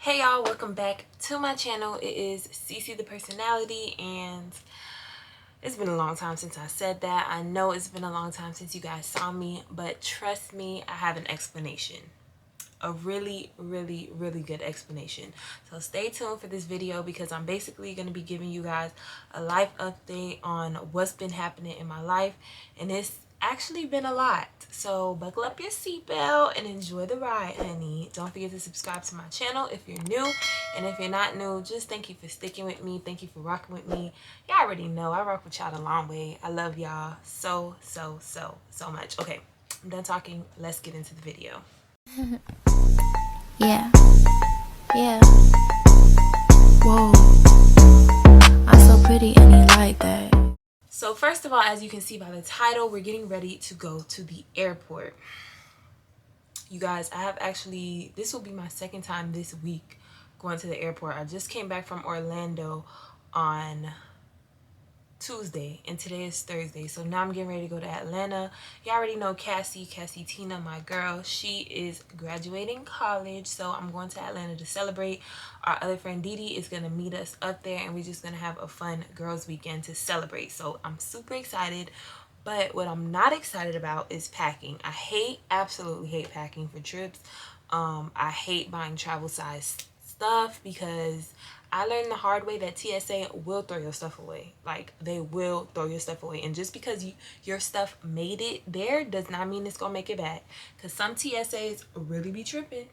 Hey y'all, welcome back to my channel. It is Cece the personality, and it's been a long time since I said that. I know it's been a long time since you guys saw me, but trust me, I have an explanation. A really good explanation. So stay tuned for this video because I'm basically going to be giving you guys a life update on what's been happening in my life, and it's actually been a lot. So buckle up your seatbelt and enjoy the ride, honey. Don't forget to subscribe to my channel if you're new, and if you're not new, just thank you for sticking with me. Thank you for rocking with me. Y'all already know I rock with y'all the long way. I love y'all so much. Okay, I'm done talking. Let's get into the video. Yeah, yeah. Whoa, I'm so pretty and he like that. So first of all, as you can see by the title, we're getting ready to go to the airport. You guys, I have actually, this will be my second time this week going to the airport. I just came back from Orlando on Tuesday and today is Thursday, so now I'm getting ready to go to Atlanta. You already know Cassie Tina, my girl. She is graduating college, so I'm going to Atlanta to celebrate. Our other friend Didi is going to meet us up there, and we're just going to have a fun girls weekend to celebrate. So I'm super excited. But what I'm not excited about is packing. I absolutely hate packing for trips. I hate buying travel size stuff because I learned the hard way that TSA will throw your stuff away. Like, they will throw your stuff away. And just because your stuff made it there does not mean it's going to make it back. Because some TSAs really be tripping.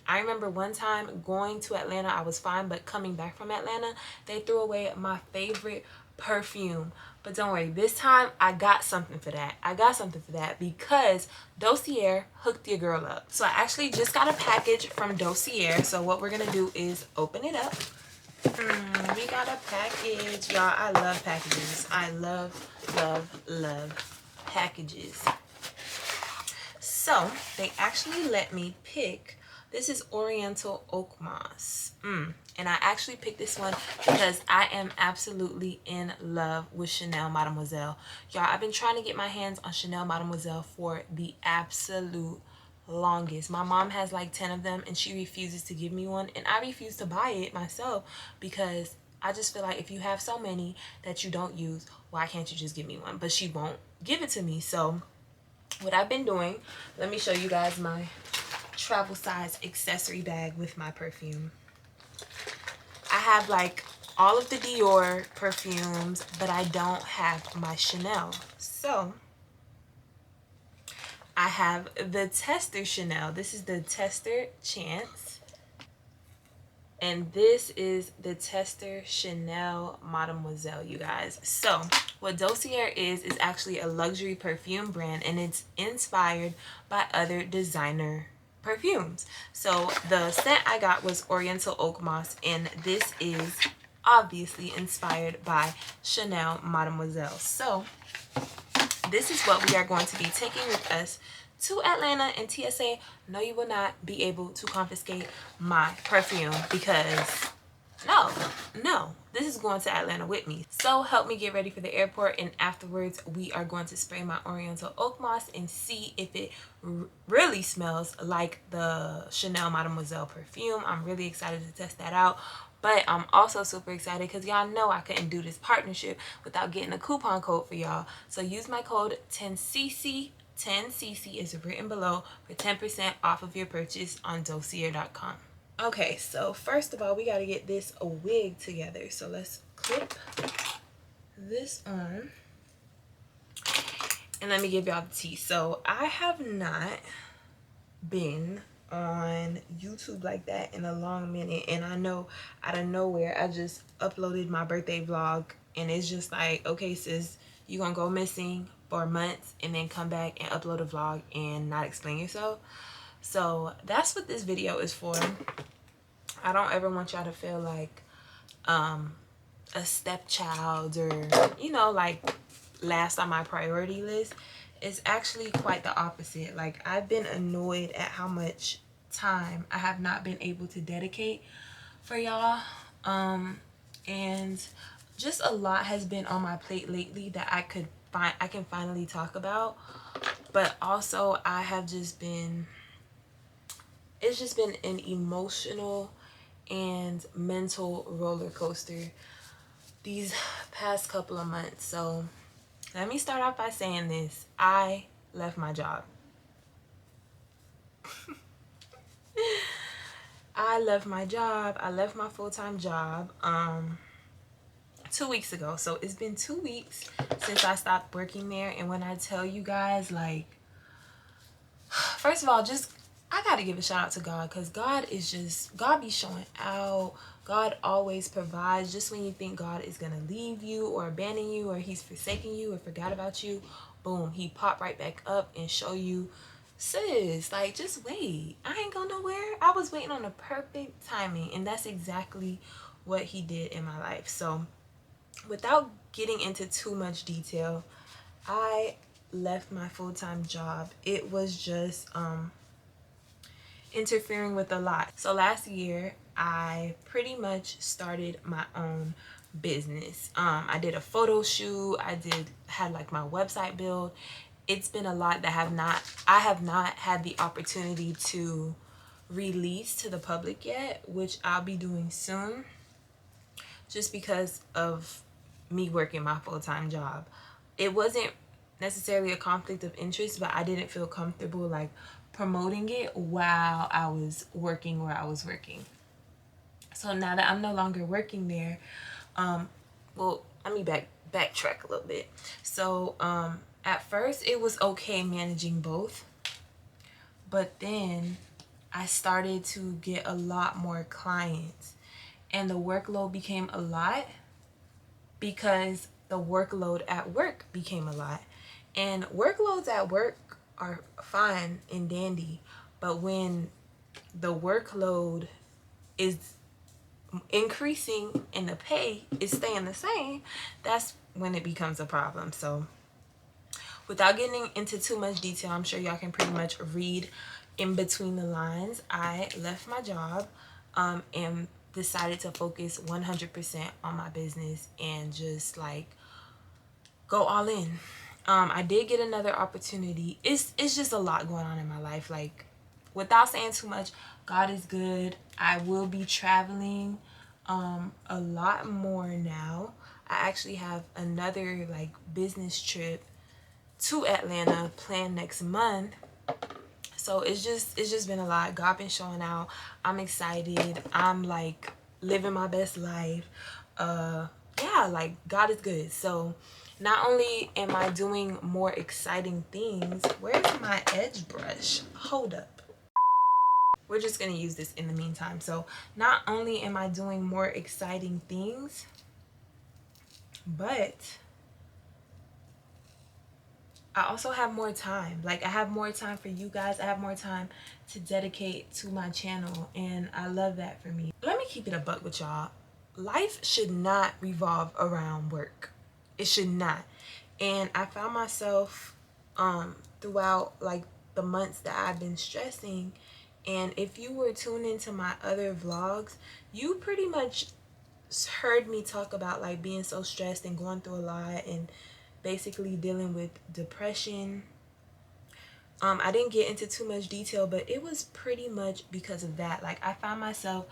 I remember one time going to Atlanta, I was fine, but coming back from Atlanta, they threw away my favorite perfume. But don't worry, this time I got something for that. Because Dossier hooked your girl up. So I actually just got a package from Dossier. So what we're gonna do is open it up. We got a package, y'all. I love packages. I love packages. So they actually let me pick. This is Oriental Oakmoss. And I actually picked this one because I am absolutely in love with Chanel Mademoiselle. Y'all, I've been trying to get my hands on Chanel Mademoiselle for the absolute longest. My mom has like 10 of them and she refuses to give me one, and I refuse to buy it myself because I just feel like if you have so many that you don't use, why can't you just give me one? But she won't give it to me. So what I've been doing, let me show you guys my travel size accessory bag with my perfume. I have like all of the Dior perfumes, but I don't have my Chanel. So I have the Tester Chanel. This is the Tester Chance. And this is the Tester Chanel Mademoiselle, you guys. So what Dossier is actually a luxury perfume brand, and it's inspired by other designer perfumes. So the scent I got was Oriental Oakmoss, and this is obviously inspired by Chanel Mademoiselle. So this is what we are going to be taking with us to Atlanta, and TSA, no, you will not be able to confiscate my perfume because no, this is going to Atlanta with me. So help me get ready for the airport, and afterwards we are going to spray my Oriental Oakmoss and see if it really smells like the Chanel Mademoiselle perfume. I'm really excited to test that out. But I'm also super excited because y'all know I couldn't do this partnership without getting a coupon code for y'all. So use my code 10cc. 10cc is written below for 10% off of your purchase on dossier.com. Okay, so first of all, we got to get this wig together. So let's clip this on. And let me give y'all the tea. So I have not been on YouTube like that in a long minute, and I know out of nowhere I just uploaded my birthday vlog, and it's just like, okay sis, you gonna go missing for months and then come back and upload a vlog and not explain yourself. So that's what this video is for. I don't ever want y'all to feel like a stepchild or, you know, like last on my priority list. It's actually quite the opposite. Like, I've been annoyed at how much time I have not been able to dedicate for y'all, and just a lot has been on my plate lately that I can finally talk about. But also I have just been, it's just been an emotional and mental roller coaster these past couple of months. So let me start off by saying this. I left my job. I left my job. I left my full-time job 2 weeks ago. So it's been 2 weeks since I stopped working there. And when I tell you guys, like, first of all, just I gotta give a shout out to God, because God be showing out. God always provides. Just when you think God is gonna leave you or abandon you or he's forsaken you or forgot about you, boom, he pop right back up and show you, sis, like, just wait, I ain't going nowhere. I was waiting on the perfect timing, and that's exactly what he did in my life. So without getting into too much detail, I left my full-time job. It was just interfering with a lot. So last year I pretty much started my own business. I did a photo shoot. Had like my website build. It's been a lot that I have not had the opportunity to release to the public yet, which I'll be doing soon, just because of me working my full-time job. It wasn't necessarily a conflict of interest, but I didn't feel comfortable like promoting it while I was working where I was working. So now that I'm no longer working there, well, let me backtrack a little bit. So at first it was okay managing both, but then I started to get a lot more clients, and the workload became a lot because the workload at work became a lot. And workloads at work are fine and dandy, but when the workload is increasing and the pay is staying the same, that's when it becomes a problem. So without getting into too much detail, I'm sure y'all can pretty much read in between the lines. I left my job and decided to focus 100% on my business and just like go all in. I did get another opportunity. It's just a lot going on in my life. Like, without saying too much, God is good. I will be traveling a lot more now. I actually have another like business trip to Atlanta planned next month. So it's just been a lot. God been showing out. I'm excited. I'm like living my best life. Yeah, like God is good. So not only am I doing more exciting things, where's my edge brush? Hold up. We're just gonna use this in the meantime. So not only am I doing more exciting things, but I also have more time. Like, I have more time for you guys. I have more time to dedicate to my channel, and I love that for me. Let me keep it a buck with y'all. Life should not revolve around work. It should not. And I found myself throughout like the months that I've been stressing, and if you were tuned into my other vlogs, you pretty much heard me talk about like being so stressed and going through a lot and basically dealing with depression. I didn't get into too much detail, but it was pretty much because of that. Like, I found myself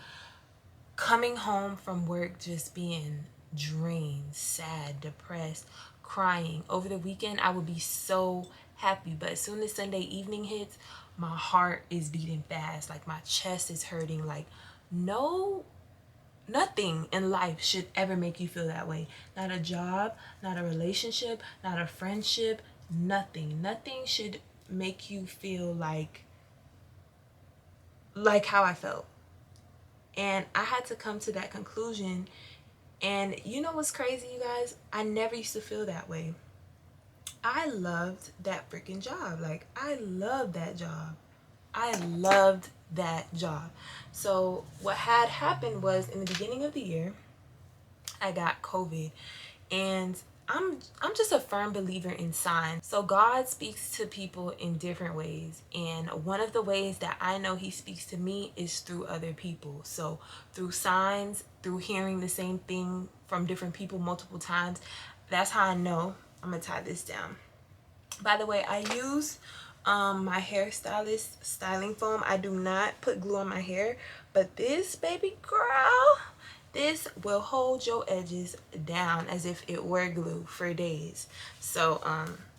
coming home from work just being drained, sad, depressed, crying. Over the weekend I would be so happy, but as soon as Sunday evening hits, my heart is beating fast, like my chest is hurting. Like, nothing in life should ever make you feel that way. Not a job, not a relationship, not a friendship, nothing. Nothing should make you feel like how I felt. And I had to come to that conclusion. And you know what's crazy, you guys? I never used to feel that way. I loved that freaking job. Like, I loved that job. I loved that job. So what had happened was, in the beginning of the year, I got COVID, and I'm just a firm believer in signs. So God speaks to people in different ways, and one of the ways that I know he speaks to me is through other people. So through signs, through hearing the same thing from different people multiple times. That's how I know. I'm gonna tie this down. By the way, I use my hairstylist styling foam. I do not put glue on my hair, but this baby girl, this will hold your edges down as if it were glue for days. So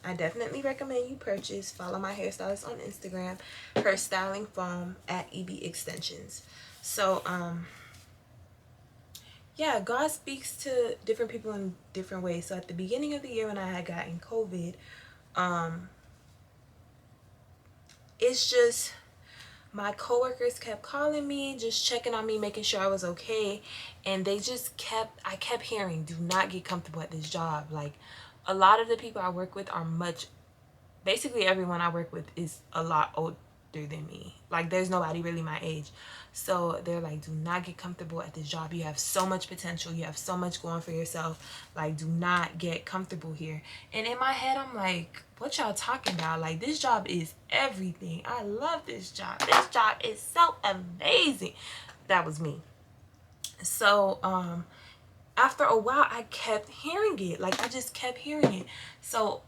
I definitely recommend you purchase. Follow my hairstylist on Instagram, her styling foam at EB Extensions. So yeah, God speaks to different people in different ways. So at the beginning of the year when I had gotten COVID, it's just my coworkers kept calling me, just checking on me, making sure I was okay. And they just I kept hearing, do not get comfortable at this job. Like, a lot of the people I work with are basically everyone I work with is a lot older than me. Like, there's nobody really my age. So they're like, do not get comfortable at this job. You have so much potential. You have so much going for yourself. Like, do not get comfortable here. And in my head, I'm like, what y'all talking about? Like, this job is everything. I love this job. This job is so amazing. That was me. So after a while, I kept hearing it. Like, I just kept hearing it. So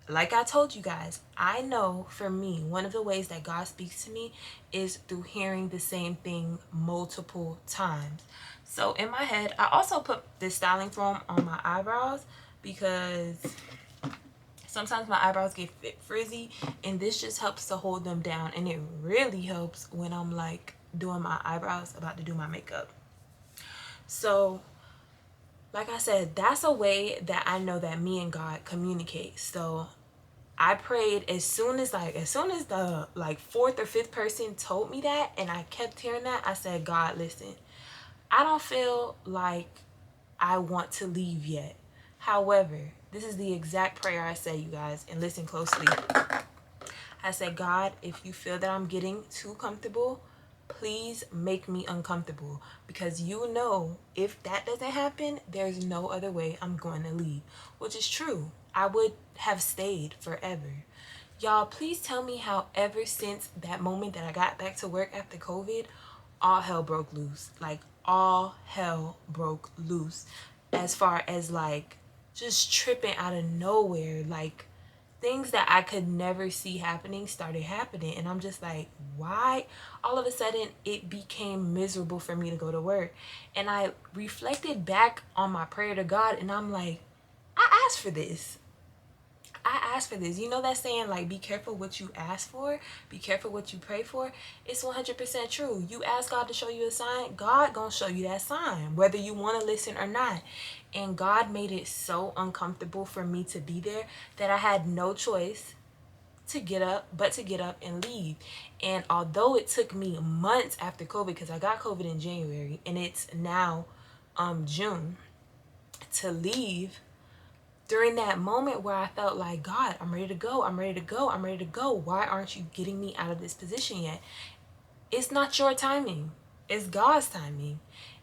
like I told you guys, I know for me, one of the ways that God speaks to me is through hearing the same thing multiple times. So in my head, I also put this styling foam on my eyebrows because sometimes my eyebrows get frizzy, and this just helps to hold them down. And it really helps when I'm like doing my eyebrows, about to do my makeup. So like I said, that's a way that I know that me and God communicate. So I prayed as soon as the fourth or fifth person told me that, and I kept hearing that, I said, God, listen, I don't feel like I want to leave yet. However, this is the exact prayer I say, you guys, and listen closely. I said, God, if you feel that I'm getting too comfortable, please make me uncomfortable, because you know if that doesn't happen, there's no other way I'm going to leave, which is true. I would have stayed forever. Y'all, please tell me how ever since that moment that I got back to work after COVID, all hell broke loose. Like, all hell broke loose, as far as like just tripping out of nowhere. Like, things that I could never see happening started happening, and I'm just like, why all of a sudden it became miserable for me to go to work? And I reflected back on my prayer to God, and I'm like, I asked for this. I asked for this. You know that saying, like, be careful what you ask for, be careful what you pray for? It's 100% true. You ask God to show you a sign, God gonna show you that sign, whether you want to listen or not. And God made it so uncomfortable for me to be there that I had no choice to get up and leave. And although it took me months after COVID, because I got COVID in January and it's now June, to leave, during that moment where I felt like, God, I'm ready to go, I'm ready to go, I'm ready to go. Why aren't you getting me out of this position yet? It's not your timing. It's God's timing.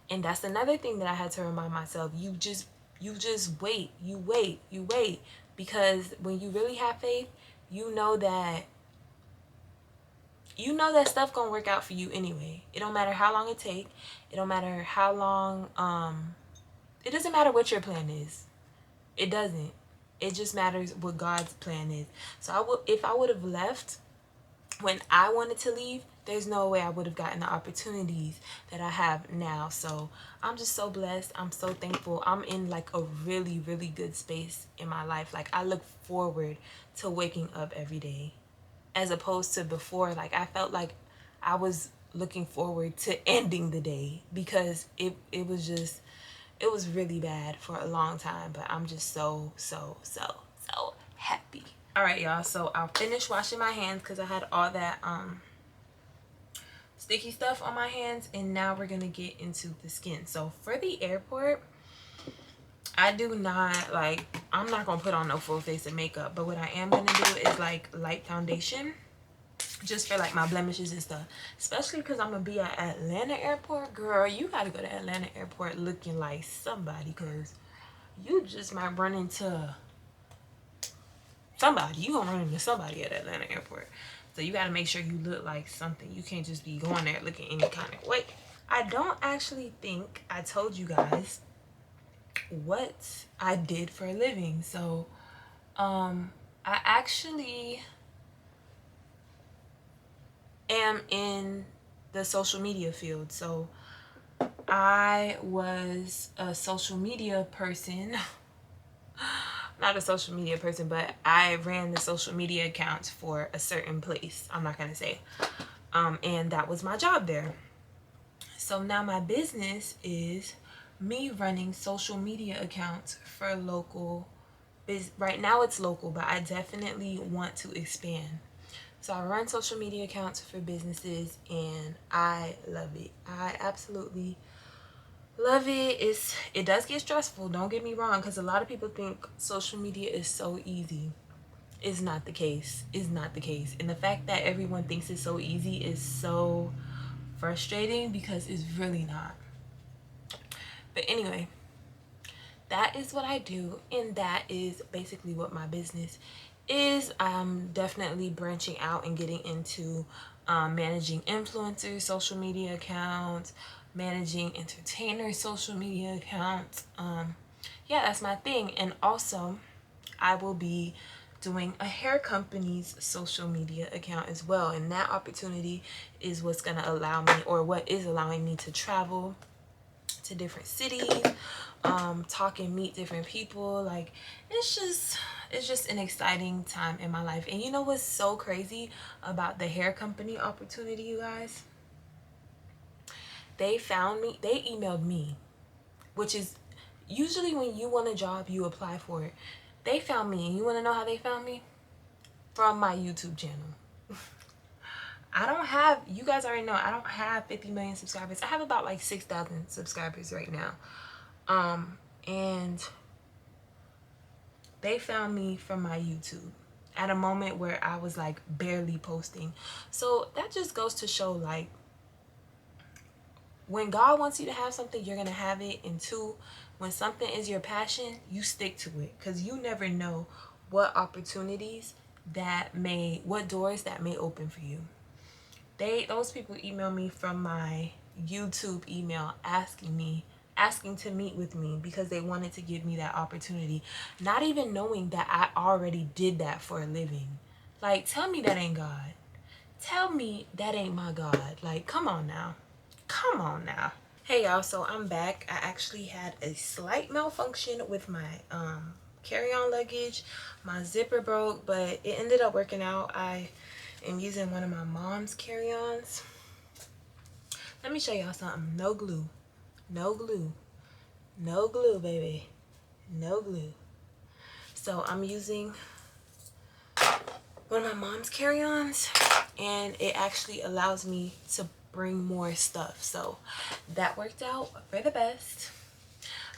And that's another thing that I had to remind myself. You just wait. You wait. Because when you really have faith, you know that stuff gonna work out for you anyway. It don't matter how long it take. It don't matter how long it doesn't matter what your plan is. It doesn't. It just matters what God's plan is. So if I would have left when I wanted to leave, there's no way I would have gotten the opportunities that I have now. So I'm just so blessed. I'm so thankful. I'm in like a really, really good space in my life. Like, I look forward to waking up every day, as opposed to before. Like, I felt like I was looking forward to ending the day, because it was really bad for a long time. But I'm just so happy. All right, y'all, so I'll finish washing my hands because I had all that sticky stuff on my hands, and now we're gonna get into the skin. So for the airport, I do not I'm not gonna put on no full face of makeup, but what I am gonna do is like light foundation, just for like my blemishes and stuff, especially because I'm gonna be at Atlanta airport. Girl, you gotta go to Atlanta airport looking like somebody, because you just might run into somebody. You gonna run into somebody at Atlanta airport. So you gotta make sure you look like something. You can't just be going there looking any kind of way. I don't actually think I told you guys what I did for a living. So I actually am in the social media field. So I was a social media person. Not a social media person, but I ran the social media accounts for a certain place. I'm not gonna say. And that was my job there. So now my business is me running social media accounts for local right now it's local, but I definitely want to expand. So I run social media accounts for businesses and I love it. I absolutely love it. It does get stressful, don't get me wrong, because a lot of people think social media is so easy. It's not the case. It's not the case. And the fact that everyone thinks it's so easy is so frustrating because it's really not. But anyway, that is what I do, and that is basically what my business is. I'm definitely branching out and getting into managing influencers social media accounts, managing entertainers social media accounts. Yeah, that's my thing. And also I will be doing a hair company's social media account as well, and that opportunity is what's going to allow me, or what is allowing me, to travel to different cities, talk and meet different people. Like, it's just an exciting time in my life. And you know what's so crazy about the hair company opportunity, you guys? They found me, they emailed me, which is usually when you want a job, you apply for it. They found me, and you want to know how they found me? From my YouTube channel. I don't have, you guys already know, I don't have 50 million subscribers. I have about like 6,000 subscribers right now. And they found me from my YouTube at a moment where I was like barely posting. So that just goes to show, like, when God wants you to have something, you're gonna have it. And two, when something is your passion, you stick to it, because you never know what opportunities what doors that may open for you. Those people email me from my YouTube email asking to meet with me because they wanted to give me that opportunity, not even knowing that I already did that for a living. Like, tell me that ain't God. Tell me that ain't my God. Like, come on now. Come on now. Hey y'all, so I'm back. I actually had a slight malfunction with my carry-on luggage. My zipper broke, but it ended up working out. I am using one of my mom's carry-ons. Let me show y'all something. No glue. No glue. No glue, baby. No glue. So I'm using one of my mom's carry-ons, and it actually allows me to bring more stuff. So that worked out for the best.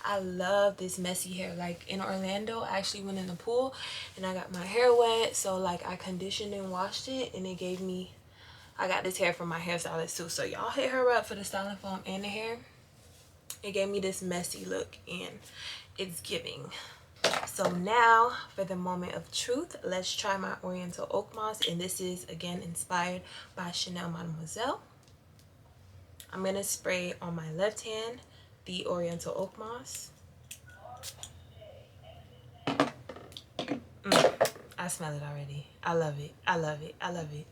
I love this messy hair. Like, in Orlando, I actually went in the pool and I got my hair wet. So like, I conditioned and washed it, and it gave me, I got this hair from my hairstylist too. So y'all hit her up for the styling foam and the hair. It gave me this messy look, and it's giving. So now for the moment of truth, let's try my Oriental Oakmoss, and this is again inspired by Chanel Mademoiselle. I'm gonna spray on my left hand the Oriental Oakmoss. I smell it already. I love it. I love it. I love it.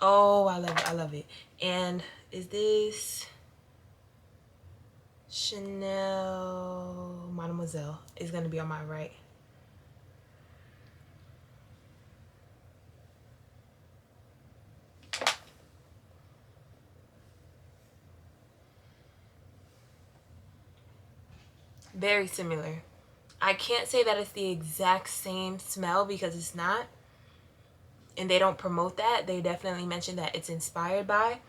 Oh, I love it. I love it. And is this Chanel Mademoiselle? Is gonna be on my right. Very similar. I can't say that it's the exact same smell because it's not, and they don't promote that. They definitely mention that it's inspired by,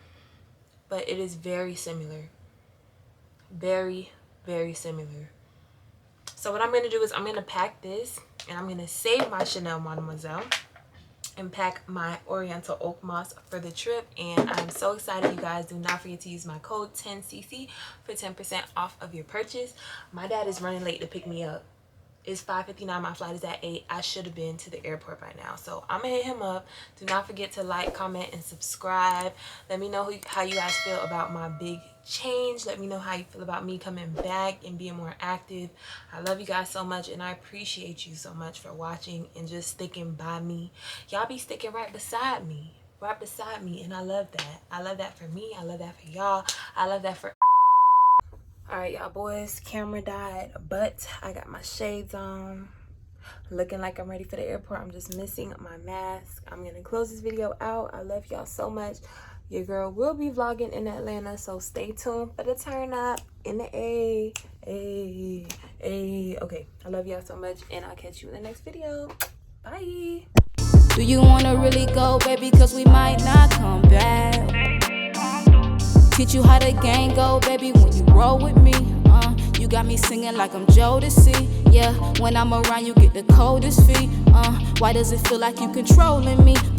but it is very similar. Very, very similar. So what I'm going to do is I'm going to pack this, and I'm going to save my Chanel Mademoiselle and pack my Oriental Oakmoss for the trip. And I'm so excited, you guys. Do not forget to use my code 10Cece for 10% off of your purchase. My dad is running late to pick me up. It's 5:59. My flight is at 8. I should have been to the airport by now. So I'm going to hit him up. Do not forget to like, comment, and subscribe. Let me know how you guys feel about my big change. Let me know how you feel about me coming back and being more active. I love you guys so much, and I appreciate you so much for watching and just sticking by me. Y'all be sticking right beside me. right beside me, and I love that. I love that for me. I love that for y'all. I love that for... All right, y'all boys, camera died, but I got my shades on, looking like I'm ready for the airport. I'm just missing my mask. I'm gonna close this video out. I love y'all so much. Your girl will be vlogging in Atlanta, so stay tuned for the turn up in the A. Okay, I love y'all so much, and I'll catch you in the next video. Bye. Do you wanna really go, baby? Cause we might not come back. Teach you how the gang go, baby, when you roll with me. You got me singing like I'm Jodeci. Yeah, when I'm around, you get the coldest feet. Why does it feel like you controlling me?